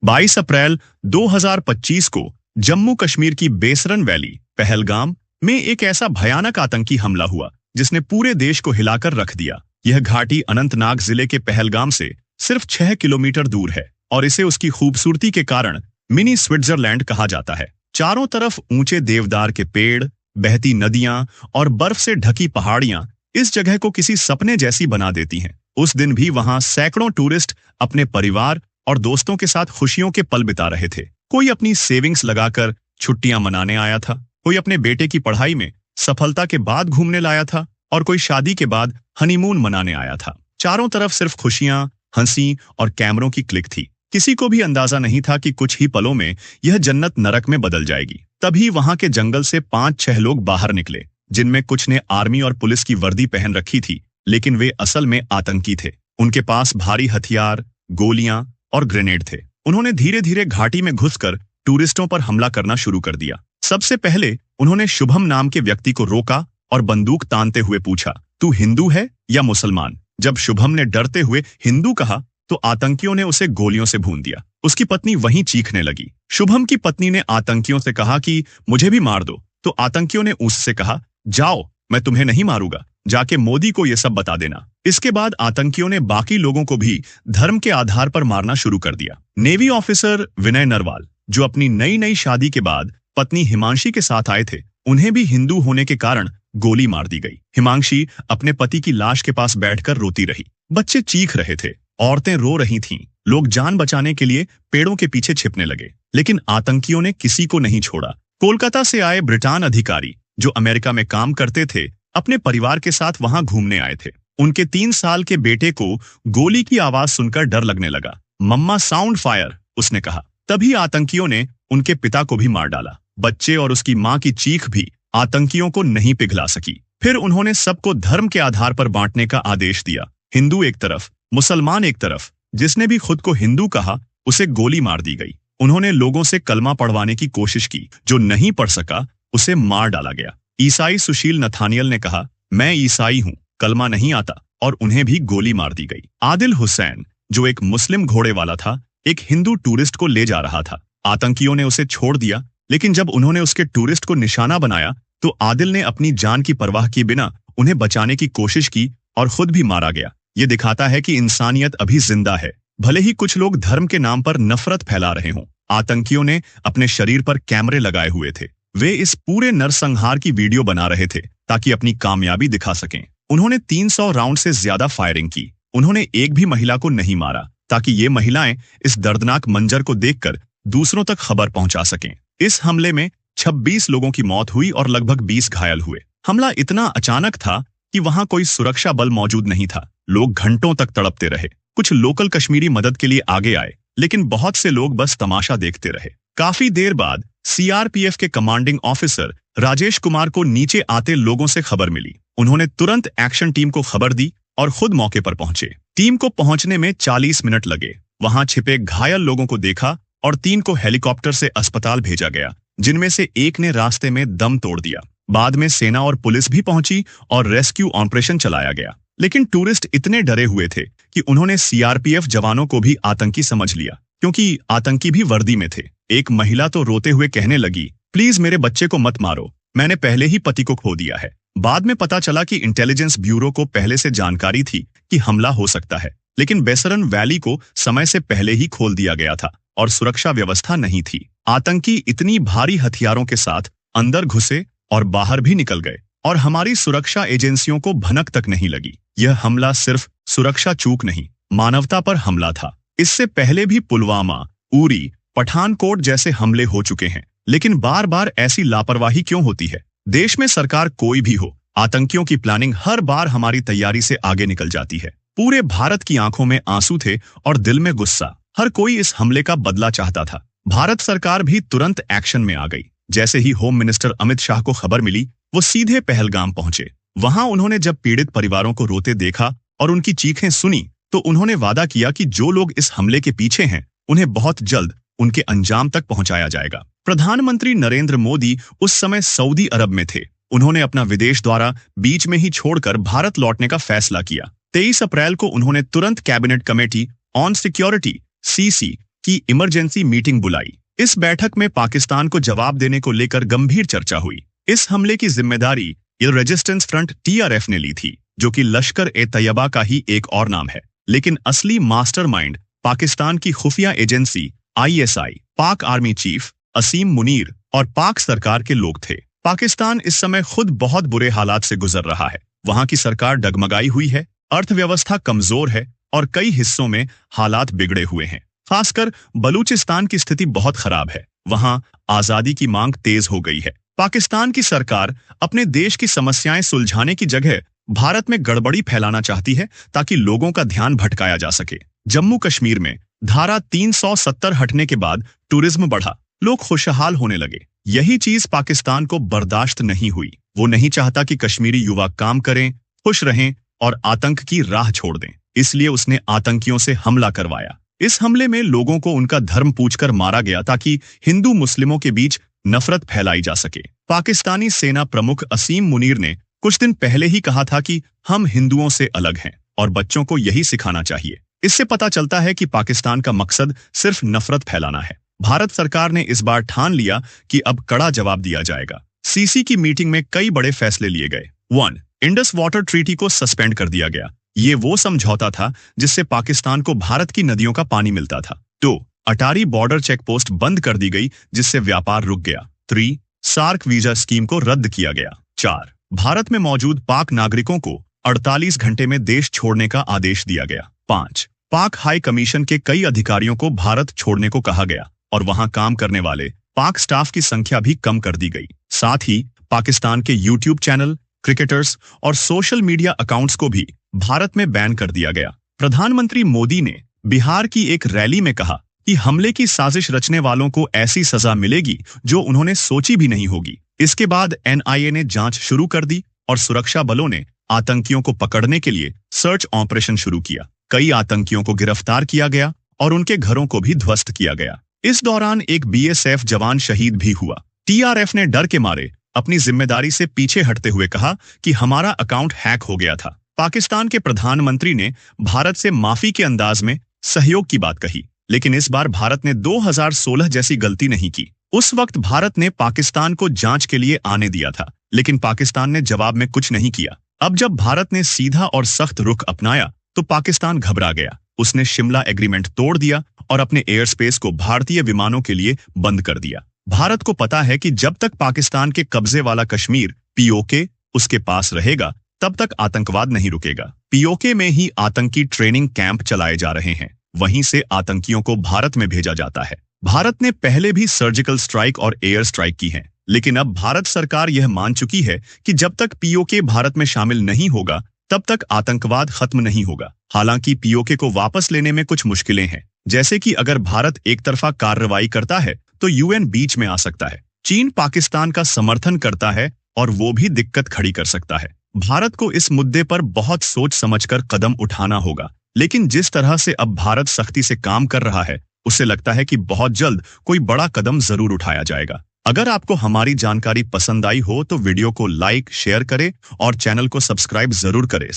22 अप्रैल 2025 को जम्मू कश्मीर की बेसरन वैली पहलगाम में एक ऐसा भयानक आतंकी हमला हुआ जिसने पूरे देश को हिलाकर रख दिया। यह घाटी अनंतनाग जिले के पहलगाम से सिर्फ 6 किलोमीटर दूर है और इसे उसकी खूबसूरती के कारण मिनी स्विट्जरलैंड कहा जाता है। चारों तरफ ऊंचे देवदार के पेड़, बहती नदियां और बर्फ से ढकी पहाड़ियां इस जगह को किसी सपने जैसी बना देती हैं। उस दिन भी वहां सैकड़ों टूरिस्ट अपने परिवार और दोस्तों के साथ खुशियों के पल बिता रहे थे। कोई अपनी सेविंग्स लगाकर छुट्टियां मनाने आया था, कोई अपने बेटे की पढ़ाई में सफलता के बाद घूमने लाया था और कोई शादी के बाद हनीमून मनाने आया था। चारों तरफ सिर्फ खुशियां, हंसी और कैमरों की क्लिक थी। किसी को भी अंदाजा नहीं था कि कुछ ही पलों में यह जन्नत नरक में बदल जाएगी। तभी वहां के जंगल से 5-6 लोग बाहर निकले, जिनमें कुछ ने आर्मी और पुलिस की वर्दी पहन रखी थी, लेकिन वे असल में आतंकी थे। उनके पास भारी हथियार, गोलियां और ग्रेनेड थे। उन्होंने धीरे धीरे घाटी में घुसकर टूरिस्टों पर हमला करना शुरू कर दिया। सबसे पहले उन्होंने शुभम नाम के व्यक्ति को रोका और बंदूक तानते हुए पूछा, तू हिंदू है या मुसलमान? जब शुभम ने डरते हुए हिंदू कहा तो आतंकियों ने उसे गोलियों से भून दिया। उसकी पत्नी वहीं चीखने लगी। शुभम की पत्नी ने आतंकियों से कहा कि मुझे भी मार दो, तो आतंकियों ने उससे कहा, जाओ, मैं तुम्हें नहीं मारूंगा, जाके मोदी को यह सब बता देना। इसके बाद आतंकियों ने बाकी लोगों को भी धर्म के आधार पर मारना शुरू कर दिया। नेवी ऑफिसर विनय नरवाल, जो अपनी नई नई शादी के बाद पत्नी हिमांशी के साथ आए थे, उन्हें भी हिंदू होने के कारण गोली मार दी गई। हिमांशी अपने पति की लाश के पास बैठकर रोती रही। बच्चे चीख रहे थे, औरतें रो रही थीं। लोग जान बचाने के लिए पेड़ों के पीछे छिपने लगे, लेकिन आतंकियों ने किसी को नहीं छोड़ा। कोलकाता से आए ब्रिटान अधिकारी, जो अमेरिका में काम करते थे, अपने परिवार के साथ वहां घूमने आए थे। उनके 3 साल के बेटे को गोली की आवाज सुनकर डर लगने लगा। मम्मा, साउंड फायर, उसने कहा। तभी आतंकियों ने उनके पिता को भी मार डाला। बच्चे और उसकी मां की चीख भी आतंकियों को नहीं पिघला सकी। फिर उन्होंने सबको धर्म के आधार पर बांटने का आदेश दिया। हिंदू एक तरफ, मुसलमान एक तरफ। जिसने भी खुद को हिंदू कहा, उसे गोली मार दी गई। उन्होंने लोगों से कलमा पढ़वाने की कोशिश की। जो नहीं पढ़ सका, उसे मार डाला गया। ईसाई सुशील नथानियल ने कहा, मैं ईसाई हूं, कलमा नहीं आता, और उन्हें भी गोली मार दी गई। आदिल हुसैन, जो एक मुस्लिम घोड़े वाला था, एक हिंदू टूरिस्ट को ले जा रहा था। आतंकियों ने उसे छोड़ दिया, लेकिन जब उन्होंने उसके टूरिस्ट को निशाना बनाया तो आदिल ने अपनी जान की परवाह किए बिना उन्हें बचाने की कोशिश की और खुद भी मारा गया। ये दिखाता है कि इंसानियत अभी जिंदा है, भले ही कुछ लोग धर्म के नाम पर नफरत फैला रहे हों। आतंकियों ने अपने शरीर पर कैमरे लगाए हुए थे। वे इस पूरे नरसंहार की वीडियो बना रहे थे ताकि अपनी कामयाबी दिखा सकें। उन्होंने 300 राउंड से ज्यादा फायरिंग की। उन्होंने एक भी महिला को नहीं मारा, ताकि ये महिलाएं इस दर्दनाक मंजर को देखकर दूसरों तक खबर पहुंचा सकें। इस हमले में 26 लोगों की मौत हुई और लगभग 20 घायल हुए। हमला इतना अचानक था कि वहां कोई सुरक्षा बल मौजूद नहीं था। लोग घंटों तक तड़पते रहे। कुछ लोकल कश्मीरी मदद के लिए आगे आए, लेकिन बहुत से लोग बस तमाशा देखते रहे। काफी देर बाद सीआरपीएफ के कमांडिंग ऑफिसर राजेश कुमार को नीचे आते लोगों से खबर मिली। उन्होंने तुरंत एक्शन टीम को खबर दी और खुद मौके पर पहुंचे। टीम को पहुंचने में 40 मिनट लगे। वहां छिपे घायल लोगों को देखा और 3 को हेलीकॉप्टर से अस्पताल भेजा गया, जिनमें से एक ने रास्ते में दम तोड़ दिया। बाद में सेना और पुलिस भी पहुंची और रेस्क्यू ऑपरेशन चलाया गया। लेकिन टूरिस्ट इतने डरे हुए थे कि उन्होंने सीआरपीएफ जवानों को भी आतंकी समझ लिया, क्योंकि आतंकी भी वर्दी में थे। एक महिला तो रोते हुए कहने लगी, प्लीज मेरे बच्चे को मत मारो, मैंने पहले ही पति को खो दिया है। बाद में पता चला कि इंटेलिजेंस ब्यूरो को पहले से जानकारी थी कि हमला हो सकता है, लेकिन बेसरन वैली को समय से पहले ही खोल दिया गया था और सुरक्षा व्यवस्था नहीं थी। आतंकी इतनी भारी हथियारों के साथ अंदर घुसे और बाहर भी निकल गए, और हमारी सुरक्षा एजेंसियों को भनक तक नहीं लगी। यह हमला सिर्फ सुरक्षा चूक नहीं, मानवता पर हमला था। इससे पहले भी पुलवामा, उरी, पठानकोट जैसे हमले हो चुके हैं, लेकिन बार बार ऐसी लापरवाही क्यों होती है? देश में सरकार कोई भी हो, आतंकियों की प्लानिंग हर बार हमारी तैयारी से आगे निकल जाती है। पूरे भारत की आंखों में आंसू थे और दिल में गुस्सा। हर कोई इस हमले का बदला चाहता था। भारत सरकार भी तुरंत एक्शन में आ गई। जैसे ही होम मिनिस्टर अमित शाह को खबर मिली, वो सीधे पहलगाम पहुंचे। वहां उन्होंने जब पीड़ित परिवारों को रोते देखा और उनकी चीखें सुनी, तो उन्होंने वादा किया कि जो लोग इस हमले के पीछे हैं, उन्हें बहुत जल्द उनके अंजाम तक पहुंचाया जाएगा। प्रधानमंत्री नरेंद्र मोदी उस समय सऊदी अरब में थे। उन्होंने अपना विदेश दौरा बीच में ही छोड़कर भारत लौटने का फैसला किया। 23 अप्रैल को उन्होंने तुरंत cabinet committee on security (CC) की इमरजेंसी मीटिंग बुलाई। इस बैठक में पाकिस्तान को जवाब देने को लेकर गंभीर चर्चा हुई। इस हमले की जिम्मेदारी रेजिस्टेंस फ्रंट TRF ने ली थी, जो कि लश्कर-ए-तैयबा का ही एक और नाम है। लेकिन असली मास्टरमाइंड पाकिस्तान की खुफिया एजेंसी ISI, पाक आर्मी चीफ असीम मुनीर और पाक सरकार के लोग थे। पाकिस्तान इस समय खुद बहुत बुरे हालात से गुजर रहा है। वहां की सरकार डगमगाई हुई है, अर्थव्यवस्था कमजोर है और कई हिस्सों में हालात बिगड़े हुए हैं। खासकर बलूचिस्तान की स्थिति बहुत खराब है। वहां आजादी की मांग तेज हो गई है। पाकिस्तान की सरकार अपने देश की समस्याएं सुलझाने की जगह भारत में गड़बड़ी फैलाना चाहती है ताकि लोगों का ध्यान भटकाया जा सके। जम्मू कश्मीर में धारा 370 हटने के बाद टूरिज्म बढ़ा, लोग खुशहाल होने लगे। यही चीज पाकिस्तान को बर्दाश्त नहीं हुई। वो नहीं चाहता कि कश्मीरी युवा काम करें, खुश रहें और आतंक की राह छोड़ दें। इसलिए उसने आतंकियों से हमला करवाया। इस हमले में लोगों को उनका धर्म पूछकर मारा गया ताकि हिंदू मुस्लिमों के बीच नफरत फैलाई जा सके। पाकिस्तानी सेना प्रमुख असीम मुनीर ने कुछ दिन पहले ही कहा था कि हम हिंदुओं से अलग हैं और बच्चों को यही सिखाना चाहिए। इससे पता चलता है कि पाकिस्तान का मकसद सिर्फ नफरत फैलाना है। भारत सरकार ने इस बार ठान लिया कि अब कड़ा जवाब दिया जाएगा। CC की मीटिंग में कई बड़े फैसले लिए गए। 1. इंडस वाटर ट्रीटी को सस्पेंड कर दिया गया। ये वो समझौता था जिससे पाकिस्तान को भारत की नदियों का पानी मिलता था। 2. अटारी बॉर्डर चेक पोस्ट बंद कर दी गई, जिससे व्यापार रुक गया। 3. सार्क वीजा स्कीम को रद्द किया गया। 4. भारत में मौजूद पाक नागरिकों को 48 घंटे में देश छोड़ने का आदेश दिया गया। 5. पाक हाई कमीशन के कई अधिकारियों को भारत छोड़ने को कहा गया और वहां काम करने वाले पाक स्टाफ की संख्या भी कम कर दी गई। साथ ही पाकिस्तान के YouTube चैनल, क्रिकेटर्स और सोशल मीडिया अकाउंट्स को भी भारत में बैन कर दिया गया। प्रधानमंत्री मोदी ने बिहार की एक रैली में कहा कि हमले की साजिश रचने वालों को ऐसी सजा मिलेगी जो उन्होंने सोची भी नहीं होगी। इसके बाद NIA ने जांच शुरू कर दी और सुरक्षा बलों ने आतंकियों को पकड़ने के लिए सर्च ऑपरेशन शुरू किया। कई आतंकियों को गिरफ्तार किया गया और उनके घरों को भी ध्वस्त किया गया। इस दौरान एक BSF जवान शहीद भी हुआ। TRF ने डर के मारे अपनी जिम्मेदारी से पीछे हटते हुए कहा कि हमारा अकाउंट हैक हो गया था। पाकिस्तान के प्रधानमंत्री ने भारत से माफी के अंदाज में सहयोग की बात कही, लेकिन इस बार भारत ने 2016 जैसी गलती नहीं की। उस वक्त भारत ने पाकिस्तान को जांच के लिए आने दिया था, लेकिन पाकिस्तान ने जवाब में कुछ नहीं किया। अब जब भारत ने सीधा और सख्त रुख अपनाया तो पाकिस्तान घबरा गया। उसने शिमला एग्रीमेंट तोड़ दिया और अपने एयर स्पेस को भारतीय विमानों के लिए बंद कर दिया। भारत को पता है कि जब तक पाकिस्तान के कब्जे वाला कश्मीर POK उसके पास रहेगा, तब तक आतंकवाद नहीं रुकेगा। POK में ही आतंकी ट्रेनिंग कैंप चलाए जा रहे हैं। वहीं से आतंकियों को भारत में भेजा जाता है। भारत ने पहले भी सर्जिकल स्ट्राइक और एयर स्ट्राइक की है, लेकिन अब भारत सरकार यह मान चुकी है कि जब तक POK भारत में शामिल नहीं होगा, तब तक आतंकवाद खत्म नहीं होगा। हालांकि POK को वापस लेने में कुछ मुश्किलें हैं, जैसे कि अगर भारत एक तरफा कार्रवाई करता है तो UN बीच में आ सकता है। चीन पाकिस्तान का समर्थन करता है और वो भी दिक्कत खड़ी कर सकता है। भारत को इस मुद्दे पर बहुत सोच समझकर कदम उठाना होगा, लेकिन जिस तरह से अब भारत सख्ती से काम कर रहा है, उससे लगता है कि बहुत जल्द कोई बड़ा कदम जरूर उठाया जाएगा। अगर आपको हमारी जानकारी पसंद आई हो तो वीडियो को लाइक, शेयर करें और चैनल को सब्सक्राइब जरूर करें।